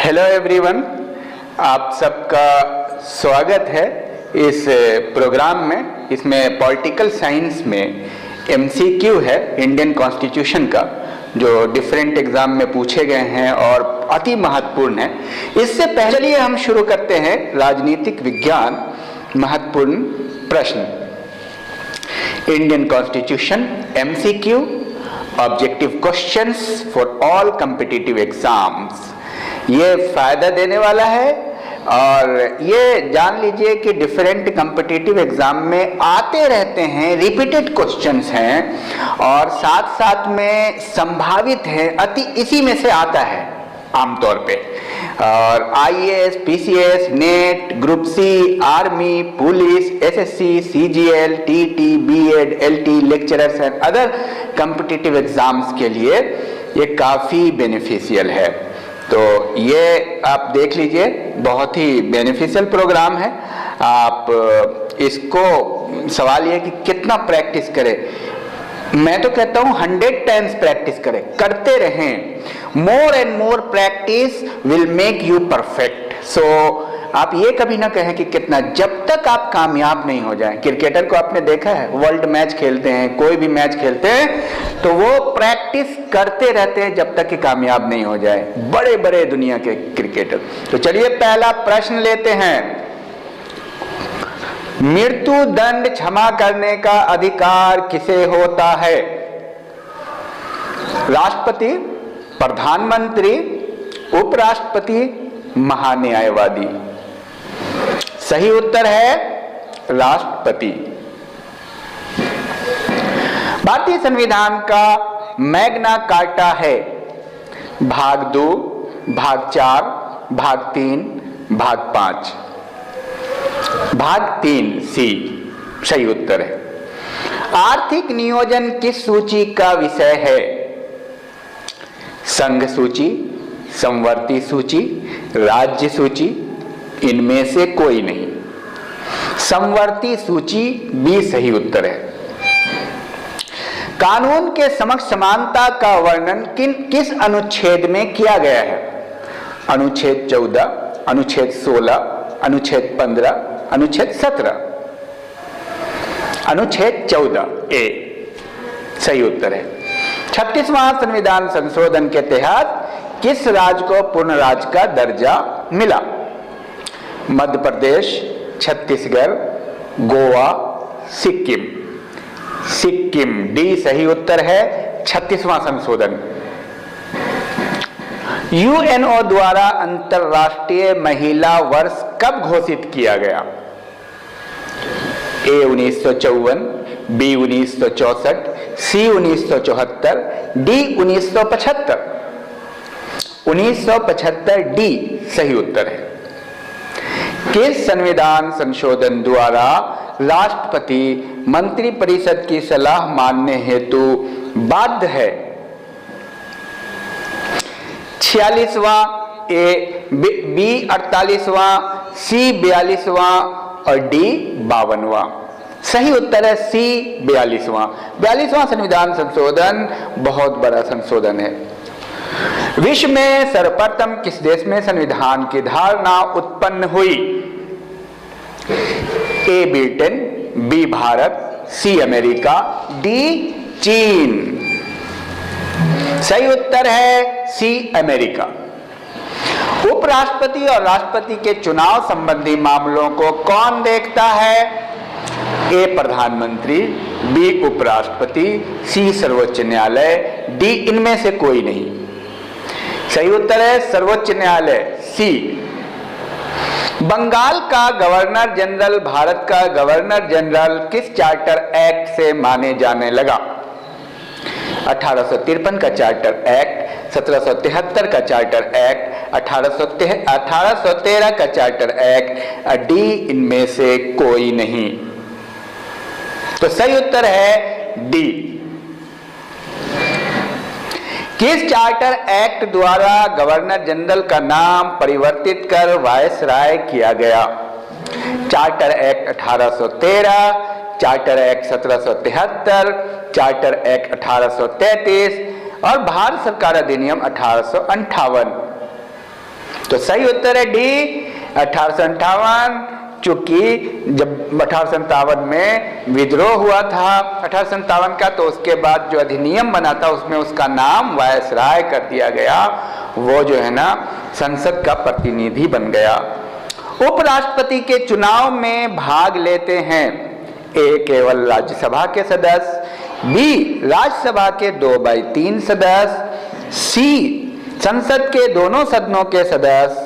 Hello everyone, आप सबका स्वागत है इस प्रोग्राम में। इसमें पॉलिटिकल साइंस में एमसीक्यू है इंडियन कॉन्स्टिट्यूशन का, जो डिफरेंट एग्जाम में पूछे गए हैं और अति महत्वपूर्ण है। इससे पहले हम शुरू करते हैं राजनीतिक विज्ञान महत्वपूर्ण प्रश्न। Indian constitution MCQ, objective questions for all competitive exams. ये फायदा देने वाला है और ये जान लीजिए कि डिफरेंट कॉम्पिटिटिव एग्जाम में आते रहते हैं, रिपीटेड क्वेश्चंस हैं और साथ साथ में संभावित है, अति इसी में से आता है आमतौर पे। और IAS, PCS, NET, group C, army, police, SSC, CGL, TT, BEd, LT, lecturers and other competitive exams के लिए ये काफी बेनिफिशियल है। तो ये आप देख लीजिए, बहुत ही बेनिफिशियल प्रोग्राम है। आप इसको सवाल ये कि कितना प्रैक्टिस करें। मैं तो कहता हूं 100 टाइम्स प्रैक्टिस करें, करते रहें। More and more practice will make you perfect. So आप ये कभी ना कहें कि कितना, जब तक आप कामयाब नहीं हो जाएं। क्रिकेटर को आपने देखा है, वर्ल्ड मैच खेलते हैं, कोई भी मैच खेलते हैं तो वो प्रैक्टिस करते रहते हैं जब तक कि कामयाब नहीं हो जाए, बड़े बड़े दुनिया के क्रिकेटर। तो चलिए पहला प्रश्न लेते हैं। मृत्यु दंड क्षमा करने का अधिकार किसे होता है? राष्ट्रपति, प्रधानमंत्री, उपराष्ट्रपति, महान्यायवादी? सही उत्तर है राष्ट्रपति। भारतीय संविधान का मैग्ना कार्टा है भाग 2, भाग 4, भाग 3, भाग 5। भाग 3 सी सही उत्तर है। आर्थिक नियोजन किस सूची का विषय है? संघ सूची, समवर्ती सूची, राज्य सूची? इनमें से कोई नहीं। समवर्ती सूची भी सही उत्तर है। कानून के समक्ष समानता का वर्णन किस अनुच्छेद में किया गया है? अनुच्छेद 14, अनुच्छेद 16, अनुच्छेद 15, अनुच्छेद 17? अनुच्छेद 14 ए सही उत्तर है। 36वां संविधान संशोधन के तहत किस राज्य को पूर्ण राज्य का दर्जा मिला? मध्य प्रदेश, छत्तीसगढ़, गोवा, सिक्किम? सिक्किम डी सही उत्तर है। 36वां संशोधन। यूएनओ द्वारा अंतरराष्ट्रीय महिला वर्ष कब घोषित किया गया? ए 1954, बी 1964, सी 1974, डी 1975? 1975 डी सही उत्तर है। किस संविधान संशोधन द्वारा राष्ट्रपति मंत्रिपरिषद की सलाह मानने हेतु बाध्य है? 46वां, ए बी 48वां, सी 42वां और डी 52वां? सही उत्तर है सी 42वां। 42वां संविधान संशोधन बहुत बड़ा संशोधन है। विश्व में सर्वप्रथम किस देश में संविधान की धारणा उत्पन्न हुई? A Britain, B Bharat, C America, D चीन? सही उत्तर है सी अमेरिका। उपराष्ट्रपति और राष्ट्रपति के चुनाव संबंधी मामलों को कौन देखता है? ए प्रधानमंत्री, बी उपराष्ट्रपति, सी सर्वोच्च न्यायालय, डी इनमें से कोई नहीं? सही उत्तर है सर्वोच्च न्यायालय सी। बंगाल का गवर्नर जनरल भारत का गवर्नर जनरल किस चार्टर एक्ट से माने जाने लगा? 1853 का चार्टर एक्ट, 1773 का चार्टर एक्ट, 1813 का चार्टर एक्ट? डी इनमें से कोई नहीं। तो सही उत्तर है डी। किस चार्टर एक्ट द्वारा गवर्नर जनरल का नाम परिवर्तित कर वायसराय किया गया? Charter act 1813, charter act 1773, charter act 1833 और भारत सरकार अधिनियम 1858। तो सही उत्तर है डी 1858। चूंकि जब 1857 में विद्रोह हुआ था 1857 का, तो उसके बाद जो अधिनियम बना था उसमें उसका नाम वायसराय कर दिया गया। वो जो है ना संसद का प्रतिनिधि बन गया। उपराष्ट्रपति के चुनाव में भाग लेते हैं ए केवल राज्यसभा के सदस्य, बी राज्यसभा के 2/3 सदस्य, सी संसद के दोनों सदनों के सदस्य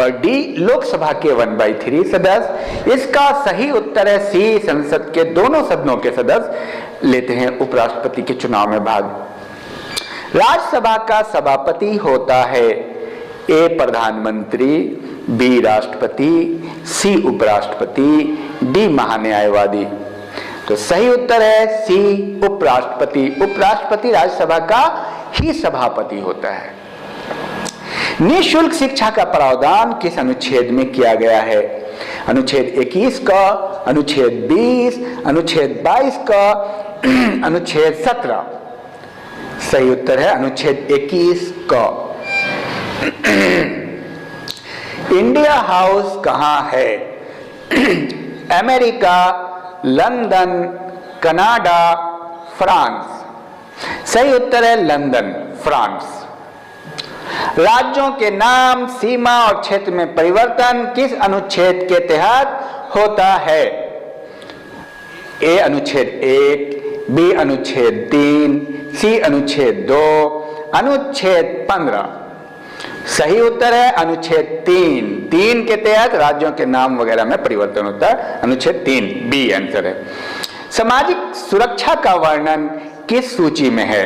और डी लोकसभा के 1/3 सदस्य। इसका सही उत्तर है सी, संसद के दोनों सदनों के सदस्य लेते हैं उपराष्ट्रपति के चुनाव में भाग। राज्यसभा का सभापति होता है ए प्रधानमंत्री, बी राष्ट्रपति, सी उपराष्ट्रपति, डी महान्यायवादी। तो सही उत्तर है सी उपराष्ट्रपति। उपराष्ट्रपति राज्यसभा का ही सभापति होता है। निःशुल्क शिक्षा का प्रावधान किस अनुच्छेद में किया गया है? अनुच्छेद 21 का, अनुच्छेद 20, अनुच्छेद 22 का, अनुच्छेद 17। सही उत्तर है अनुच्छेद 21 का। इंडिया हाउस कहां है? America, London, Canada, France. सही उत्तर है लंदन, फ्रांस। राज्यों के नाम, सीमा और क्षेत्र में परिवर्तन किस अनुच्छेद के तहत होता है? ए अनुच्छेद 1, बी अनुच्छेद 3, सी अनुच्छेद 2, अनुच्छेद 15। सही उत्तर है अनुच्छेद 3 के तहत राज्यों के नाम वगैरह में परिवर्तन होता है। अनुच्छेद 3 बी आंसर है। सामाजिक सुरक्षा का वर्णन किस सूची में है?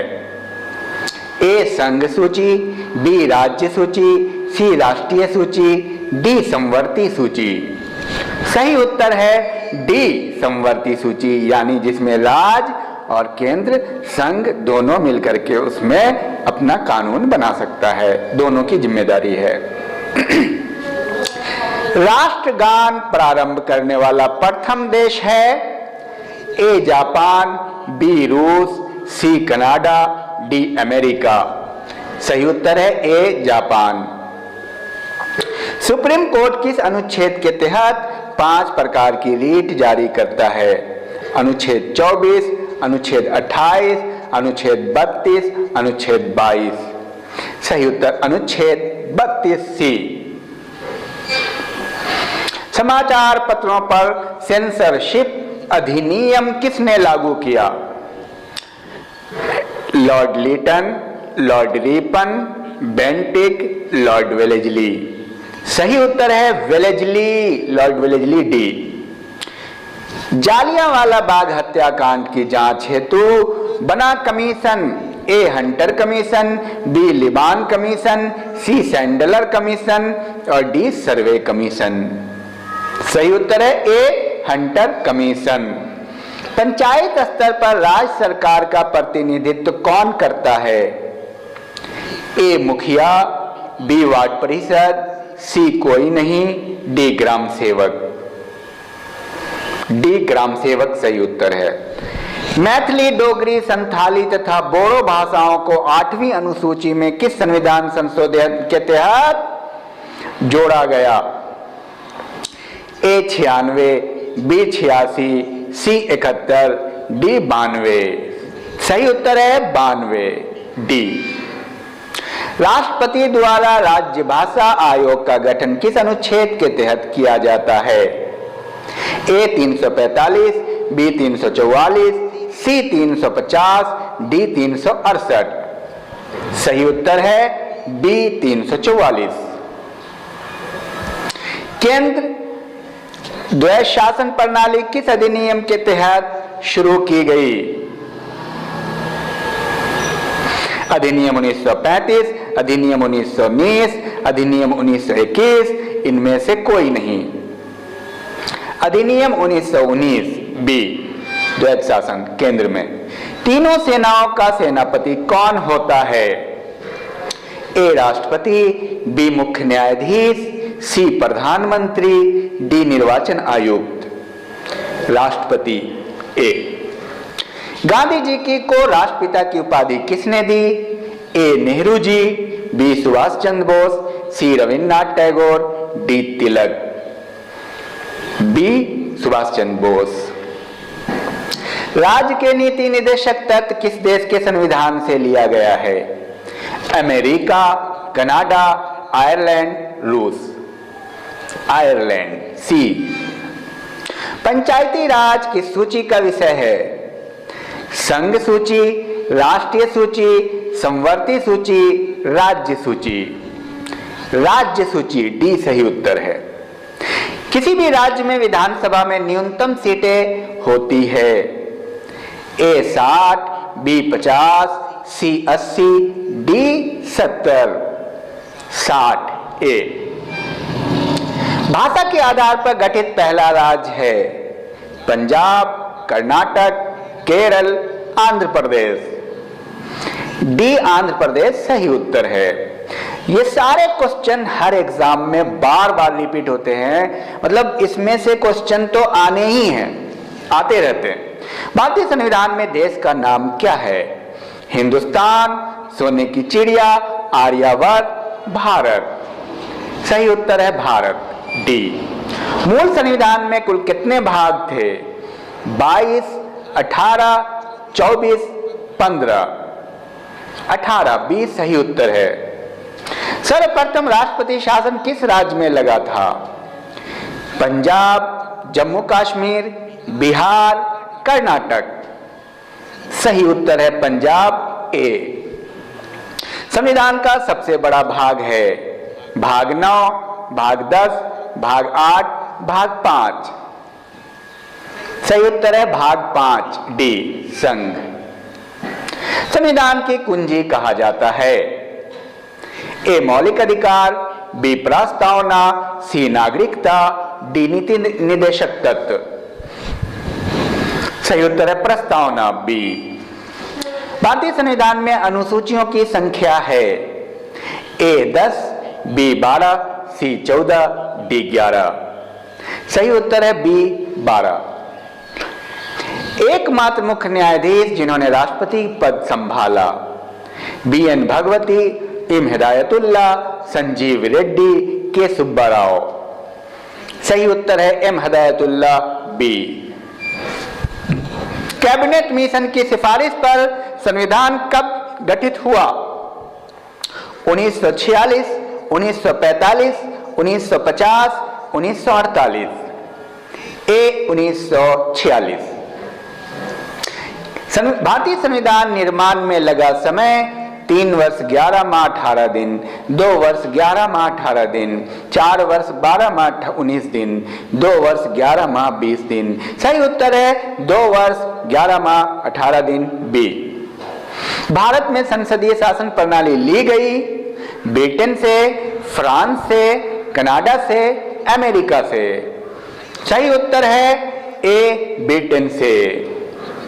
ए संघ सूची, बी राज्य सूची, सी राष्ट्रीय सूची, डी समवर्ती सूची। सही उत्तर है डी समवर्ती सूची, यानी जिसमें राज्य और केंद्र संघ दोनों मिलकर के उसमें अपना कानून बना सकता है, दोनों की जिम्मेदारी है। राष्ट्रगान प्रारंभ करने वाला प्रथम देश है? ए जापान, बी रूस, सी कनाडा, डी अमेरिका। सही उत्तर है ए जापान। सुप्रीम कोर्ट किस अनुच्छेद के तहत 5 प्रकार की रीट जारी करता है? अनुच्छेद 24, अनुच्छेद 28, अनुच्छेद 32, अनुच्छेद 22। सही उत्तर अनुच्छेद 32 सी। समाचार पत्रों पर सेंसरशिप अधिनियम किसने लागू किया? Lord Lytton, Lord Ripon, Bentinck, Lord Wellesley. सही उत्तर है Wellesley, Lord Wellesley D. Jallianwala Bagh हत्याकांड की जांच हेतु बना commission? A Hunter commission, B Liban commission, C Sandler commission और डी सर्वे कमीशन। सही उत्तर है ए हंटर कमीशन। पंचायत स्तर पर राज्य सरकार का प्रतिनिधित्व कौन करता है? ए मुखिया, बी वार्ड परिषद, सी कोई नहीं, डी ग्राम सेवक। डी ग्राम सेवक सही उत्तर है। मैथिली, डोगरी, संथाली तथा बोडो भाषाओं को 8वीं अनुसूची में किस संविधान संशोधन के तहत जोड़ा गया? ए 96, बी 86, सी 71, डी 92। सही उत्तर है 92 डी। राष्ट्रपति द्वारा राज्य भाषा आयोग का गठन किस अनुच्छेद के तहत किया जाता है? ए 345, बी 344, सी 350, डी 368। सही उत्तर है बी 344। केंद्र द्वैध शासन प्रणाली किस अधिनियम के तहत शुरू की गई? अधिनियम 1935, अधिनियम 1919, अधिनियम 1921, इनमें से कोई नहीं। अधिनियम 1919 बी द्वैध शासन केंद्र में। तीनों सेनाओं का सेनापति कौन होता है? ए राष्ट्रपति, बी मुख्य न्यायाधीश, सी प्रधानमंत्री, डी निर्वाचन आयुक्त। राष्ट्रपति ए। गांधी जी की को राष्ट्रपिता की उपाधि किसने दी? ए नेहरू जी, बी सुभाष चंद्र बोस, सी रविन्द्रनाथ टैगोर, डी तिलक, बी सुभाष चंद्र बोस। राज्य के नीति निदेशक तत्व किस देश के संविधान से लिया गया है? अमेरिका, कनाडा, आयरलैंड, रूस। आयरलैंड, सी। पंचायती राज किस सूची का विषय है? संघ सूची, राष्ट्रीय सूची, समवर्ती सूची, राज्य सूची। राज्य सूची, डी सही उत्तर है। किसी भी राज्य में विधानसभा में न्यूनतम सीटें होती है? ए 60, बी 50, सी 80, डी 70। 60 ए। भाषा के आधार पर गठित पहला राज्य है? पंजाब, कर्नाटक, केरल, आंध्र प्रदेश। डी आंध्र प्रदेश सही उत्तर है। ये सारे क्वेश्चन हर एग्जाम में बार बार रिपीट होते हैं, मतलब इसमें से क्वेश्चन तो आने ही हैं, आते रहते हैं। भारतीय संविधान में देश का नाम क्या है? हिंदुस्तान, सोने की चिड़िया, आर्यावर्त, भारत। सही उत्तर है भारत, डी। मूल संविधान में कुल कितने भाग थे? 22, 18, 24, 15। 18, बी सही उत्तर है। सर्वप्रथम राष्ट्रपति शासन किस राज्य में लगा था? पंजाब, जम्मू कश्मीर, बिहार, कर्नाटक। सही उत्तर है पंजाब, ए। संविधान का सबसे बड़ा भाग है? भाग 9, भाग 10, भाग 8, भाग 5। सही उत्तर है भाग 5, डी संघ। संविधान की कुंजी कहा जाता है? ए मौलिक अधिकार, बी प्रस्तावना, सी नागरिकता, डी नीति निदेशक तत्व। सही उत्तर है प्रस्तावना, बी। भारतीय संविधान में अनुसूचियों की संख्या है? ए 10, बी 12, सी 14, डी 11। सही उत्तर है बी 12। एकमात्र मुख्य न्यायाधीश जिन्होंने राष्ट्रपति पद संभाला? B N Bhagwati, M Hidayatullah, Sanjeeva Reddy, K Subba Rao. सही उत्तर है M Hidayatullah, B. Cabinet mission की सिफारिश पर संविधान कब गठित हुआ? 1946, 1945, 1950, 1948। ए 1946। भारतीय संविधान निर्माण में लगा समय 3 वर्ष 11 माह 18 दिन, 2 वर्ष 11 माह 18 दिन, 4 वर्ष 12 माह 19 दिन, 2 वर्ष 11 माह 20 दिन। सही उत्तर है 2 वर्ष 11 माह 18 दिन, बी। भारत में संसदीय शासन प्रणाली ली गई? ब्रिटेन से, फ्रांस से, कनाडा से, अमेरिका से। सही उत्तर है ए ब्रिटेन से।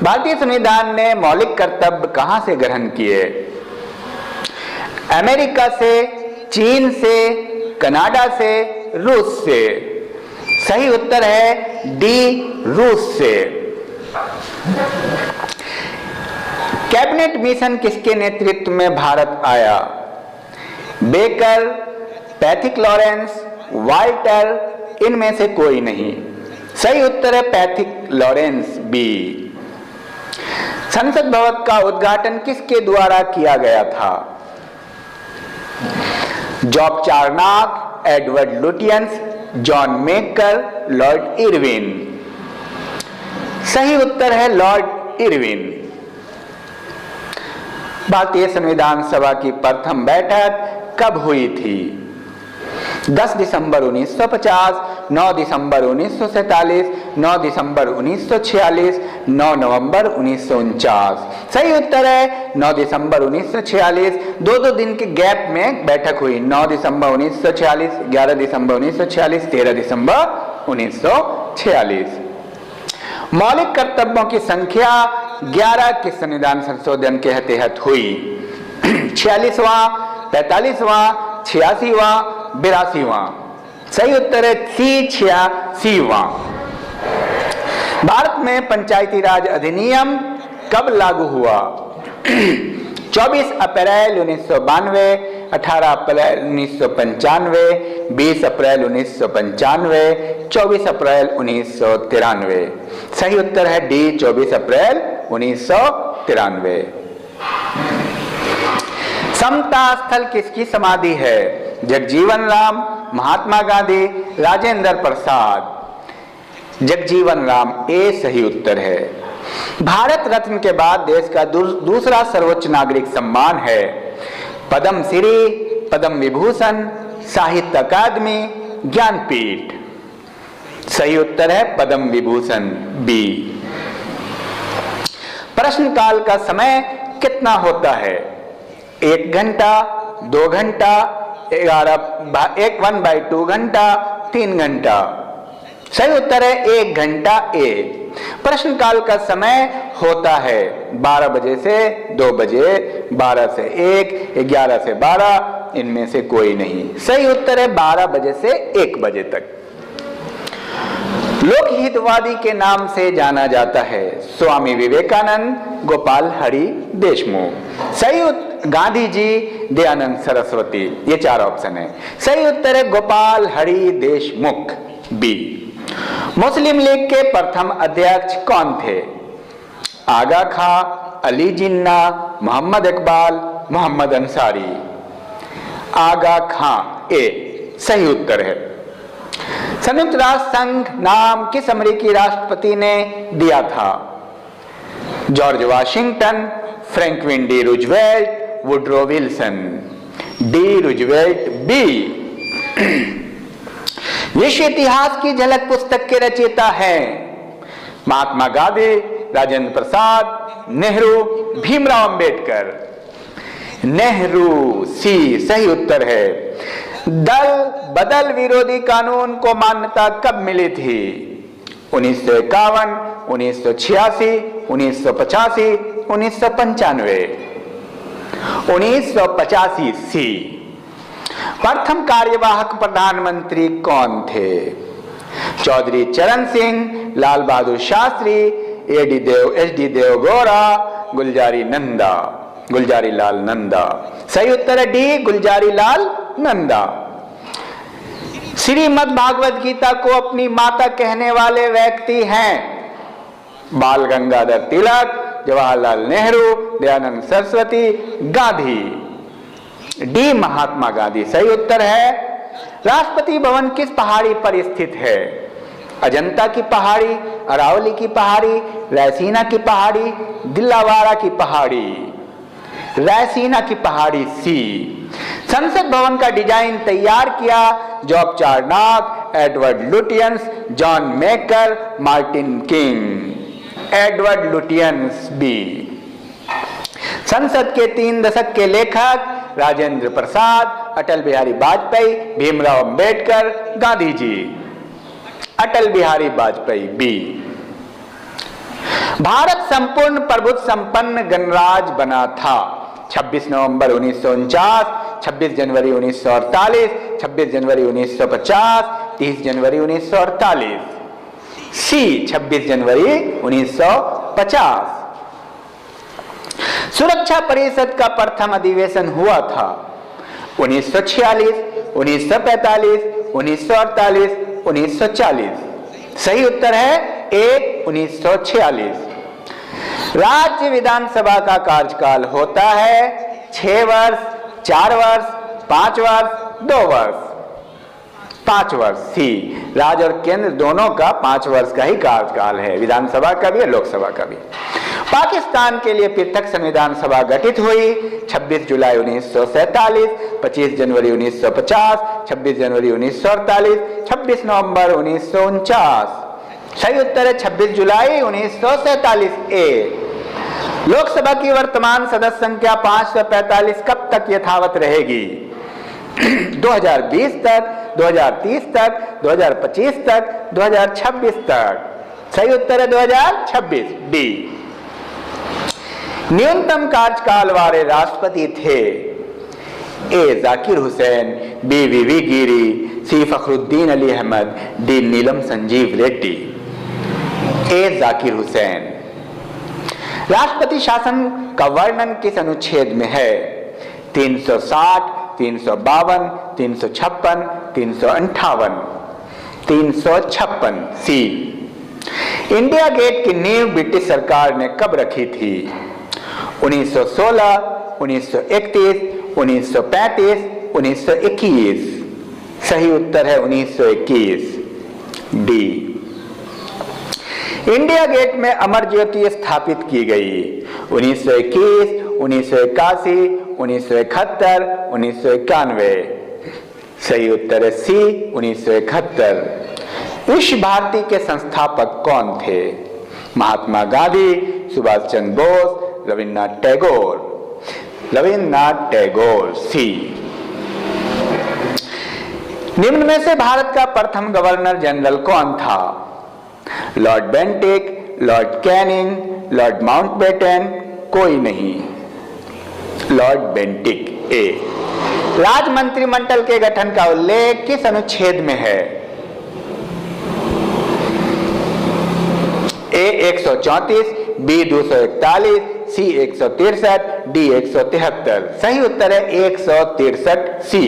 भारतीय संविधान ने मौलिक कर्तव्य कहां से ग्रहण किए? अमेरिका से, चीन से, कनाडा से, रूस से। सही उत्तर है डी रूस से। कैबिनेट मिशन किसके नेतृत्व में भारत आया? बेकर, पैथिक लॉरेंस, वाल्टर, इनमें से कोई नहीं। सही उत्तर है पैथिक लॉरेंस, बी। संसद भवन का उद्घाटन किसके द्वारा किया गया था? Job Charnock, Edward Lutyens, John Maker, Lord Irwin. सही उत्तर है लॉर्ड इरविन। भारतीय संविधान सभा की प्रथम बैठक कब हुई थी? 10 दिसंबर 1950, 9 दिसंबर 1947, 9 दिसंबर 1946, 9 नवंबर 1949। सही उत्तर है 9 दिसंबर 1946। 2 दिन के गैप में बैठक हुई। 9 दिसंबर 1946, 11 दिसंबर 1946, 13 दिसंबर 1946। मौलिक कर्तव्यों की संख्या 11 किस संविधान संशोधन के तहत हुई? 46वां, 45वां, 86वां, 82वां। सही उत्तर है सी 86वां। भारत में पंचायती राज अधिनियम कब लागू हुआ? 24 अप्रैल 1992, 18 अप्रैल 1995, 20 अप्रैल 1995, 24 अप्रैल 1993। सही उत्तर है डी, 24 अप्रैल 1993। समता स्थल किसकी समाधि है? जगजीवन राम, महात्मा गांधी, राजेंद्र प्रसाद। जगजीवन राम ए सही उत्तर है। भारत रत्न के बाद देश का दूसरा सर्वोच्च नागरिक सम्मान है पद्म श्री, पद्म विभूषण, साहित्य अकादमी, ज्ञानपीठ। सही उत्तर है पद्म विभूषण बी। प्रश्नकाल का समय कितना होता है? 1 घंटा, 2 घंटा, 1/2 घंटा, 3 घंटा। सही उत्तर है 1 घंटा ए। प्रश्नकाल का समय होता है 12 बजे से 2 बजे, 12 से 1, 11 से 12, इनमें से कोई नहीं। सही उत्तर है 12 बजे से 1 बजे तक। लोकहितवादी के नाम से जाना जाता है स्वामी विवेकानंद, गोपाल हरि देशमुख। सही गांधी जी, दयानंद सरस्वती। ये 4 ऑप्शन है। सही उत्तर है गोपाल हरि देशमुख बी। मुस्लिम लीग के प्रथम अध्यक्ष कौन थे? आगा खां, अली जिन्ना, मोहम्मद इकबाल, मोहम्मद अंसारी। आगा खां ए सही उत्तर है। संयुक्त राष्ट्र संघ नाम किस अमेरिकी राष्ट्रपति ने दिया था? George Washington, Franklin D Roosevelt, Woodrow Wilson. D Roosevelt B. विश्व इतिहास की झलक पुस्तक के रचयिता हैं महात्मा गांधी, राजेंद्र प्रसाद, नेहरू, भीमराव अंबेडकर। नेहरू सी सही उत्तर है। दल बदल विरोधी कानून को मान्यता कब मिली थी? 1951, 1986, 1985, 1995। 1985 सी। प्रथम कार्यवाहक प्रधानमंत्री कौन थे? चौधरी चरण सिंह, लाल बहादुर शास्त्री, एच डी देवगौड़ा, गुलजारी लाल नंदा। सही उत्तर है डी, गुलजारी लाल नंदा। श्रीमद् भागवत गीता को अपनी माता कहने वाले व्यक्ति हैं बाल गंगाधर तिलक, जवाहरलाल नेहरू, दयानंद सरस्वती, गांधी। डी महात्मा गांधी सही उत्तर है। राष्ट्रपति भवन किस पहाड़ी पर स्थित है? अजंता की पहाड़ी, अरावली की पहाड़ी, रायसीना की पहाड़ी, दिल्लावाड़ा की पहाड़ी। रायसीना की पहाड़ी सी। संसद भवन का डिजाइन तैयार किया Job Charnock, Edward Lutyens, John Maker, Martin King. Edward Lutyens B. संसद के 3 दशक के लेखक राजेंद्र प्रसाद, अटल बिहारी वाजपेयी, भीमराव अंबेडकर, गांधी जी। अटल बिहारी वाजपेयी बी। भारत संपूर्ण प्रभुत्व संपन्न गणराज्य बना था 26 नवंबर 1949, 26 जनवरी 1948, 26 जनवरी 1950, 30 जनवरी 1948। सी 26 जनवरी 1950। सुरक्षा परिषद का प्रथम अधिवेशन हुआ था 1946, 1945, 1948, 1940। सही उत्तर है ए 1946। राज्य विधानसभा का कार्यकाल होता है 6 वर्ष, 4 वर्ष, 5 वर्ष, 2 वर्ष। 5 वर्ष सी। राज्य और केंद्र दोनों का 5 वर्ष का ही कार्यकाल है, विधानसभा का भी और लोकसभा का भी। पाकिस्तान के लिए पृथक संविधान सभा गठित हुई 26 जुलाई 1947, 25 जनवरी 1950, 26 जनवरी 1948, 26 नवंबर 1949। सही उत्तर है 26 जुलाई 1947 ए। लोकसभा की वर्तमान सदस्य संख्या 545 कब तक यथावत रहेगी? 2020 तक, 2030 तक, 2025 तक, 2026 तक। सही उत्तर है 2026 डी। न्यूनतम कार्यकाल वाले राष्ट्रपति थे ए जाकिर हुसैन, बी वीवी गिरी, सी फखरुद्दीन अली अहमद, डी नीलम संजीव रेड्डी। ए जाकिर हुसैन। राष्ट्रपति शासन का वर्णन किस अनुच्छेद में है? 360, 352, 356, 358, 356 सी। इंडिया गेट की नींव ब्रिटिश सरकार ने कब रखी थी? 1916, 1931, 1935, 1921। सही उत्तर है 1921 डी। इंडिया गेट में अमर ज्योति स्थापित की गई 1921, 1981, 1971, 1991। सही उत्तर है सी 1971। विश्व भारती के संस्थापक कौन थे? महात्मा गांधी, सुभाष चंद्र बोस, रविन्द्रनाथ टैगोर। रविन्द्रनाथ टैगोर सी। निम्न में से भारत का प्रथम गवर्नर जनरल कौन था? Lord Bentinck, Lord Canning, Lord Mountbatten, कोई नहीं। लॉर्ड बेंटिक ए। राज्य मंत्रिमंडल के गठन का उल्लेख किस अनुच्छेद में है? ए 134, बी 241, सी 163, डी 173। सही उत्तर है 163 सी।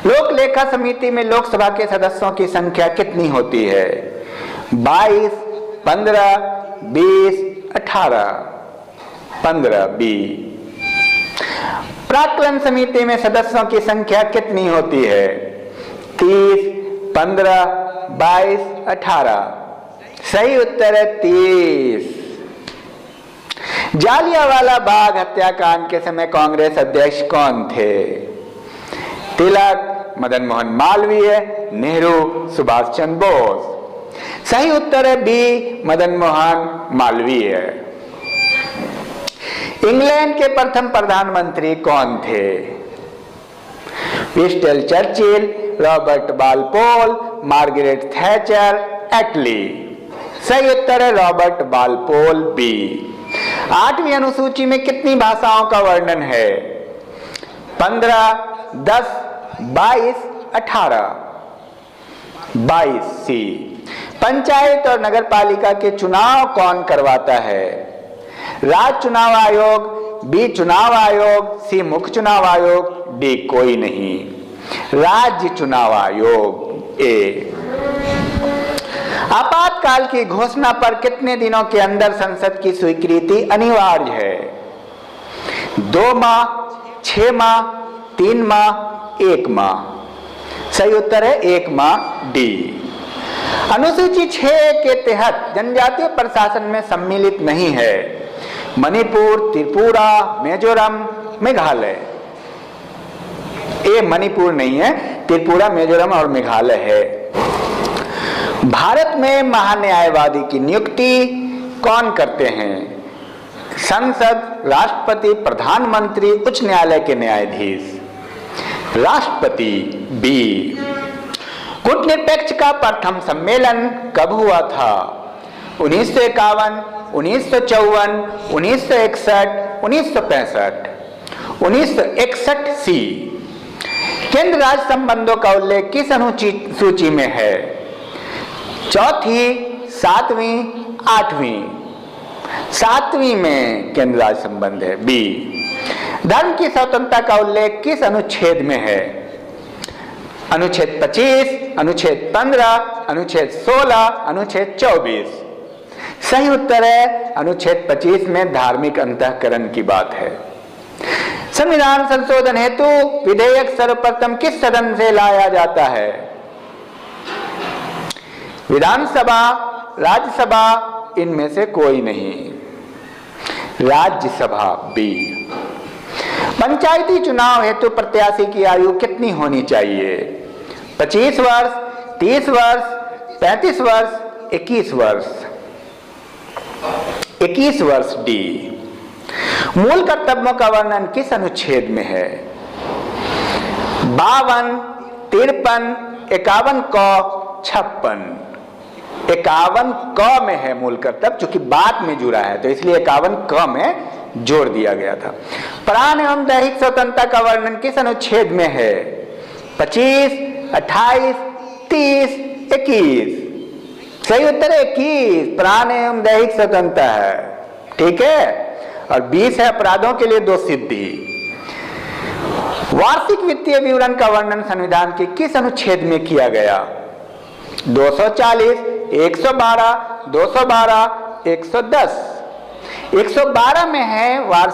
लोक लेखा समिति में लोकसभा के सदस्यों की संख्या कितनी होती है? 22, 15, 20, 18। 15 बी। प्राक्कलन समिति में सदस्यों की संख्या कितनी होती है? 30, 15, 22, 18। सही उत्तर है 30। जालियांवाला बाग हत्याकांड के समय कांग्रेस अध्यक्ष कौन थे? तिलक, मदन मोहन मालवीय, नेहरू, सुभाष चंद्र बोस। सही उत्तर है बी मदन मोहन मालवीय। इंग्लैंड के प्रथम प्रधानमंत्री कौन थे? Winston Churchill, Robert Walpole, Margaret Thatcher, Attlee. सही उत्तर है रॉबर्ट बालपोल बी। 8वीं अनुसूची में कितनी भाषाओं का वर्णन है? 15, 10, 22, 18। 22 सी। पंचायत और नगर पालिका के चुनाव कौन करवाता है? राज्य चुनाव आयोग, बी चुनाव आयोग, सी मुख्य चुनाव आयोग, डी कोई नहीं। राज्य चुनाव आयोग ए। आपातकाल की घोषणा पर कितने दिनों के अंदर संसद की स्वीकृति अनिवार्य है? 2 माह, 6 माह, 3 माह, 1 माह। सही उत्तर है 1 माह डी। अनुसूची 6 के तहत जनजातीय प्रशासन में सम्मिलित नहीं है मणिपुर, त्रिपुरा, मिजोरम, मेघालय। ए मणिपुर नहीं है, त्रिपुरा, मिजोरम और मेघालय है। भारत में महान्यायवादी की नियुक्ति कौन करते हैं? संसद, राष्ट्रपति, प्रधानमंत्री, उच्च न्यायालय के न्यायाधीश। राष्ट्रपति बी। गुटनिरपेक्ष का प्रथम सम्मेलन कब हुआ था? 1951, 1954, 1961, 1965। 1961 सी। केंद्र राज्य संबंधों का उल्लेख किस अनुसूची में है? 4वीं, 7वीं, 8वीं। 7वीं में केंद्र राज्य संबंध है बी। धर्म की स्वतंत्रता का उल्लेख किस अनुच्छेद में है? अनुच्छेद 25, अनुच्छेद 15, अनुच्छेद 16, अनुच्छेद 24। सही उत्तर है अनुच्छेद 25 में धार्मिक अंतःकरण की बात है। संविधान संशोधन हेतु विधेयक सर्वप्रथम किस सदन से लाया जाता है? विधानसभा, राज्यसभा, इनमें से कोई नहीं। राज्यसभा बी। पंचायती चुनाव हेतु प्रत्याशी की आयु कितनी होनी चाहिए? 25 वर्ष, 30 वर्ष, 35 वर्ष, 21 वर्ष। 21 वर्ष डी। मूल कर्तव्यों का वर्णन किस अनुच्छेद में है? 52, 53, 51 क, 56। 51 क में है मूल कर्तव्य, चूंकि बात में जुड़ा है तो इसलिए 51 क में जोड़ दिया गया था। प्राण एवं दैहिक स्वतंत्रता का वर्णन किस अनुच्छेद में है? 25, 28, 30, 21। सही उत्तर है 21। प्राण एवं दैहिक स्वतंत्रता है, ठीक है। और 20 है अपराधों के लिए 2 सिद्धि। वार्षिक वित्तीय विवरण का वर्णन संविधान के किस अनुच्छेद में किया गया? 240, 112, 212, 110। 112 में है वार्षिक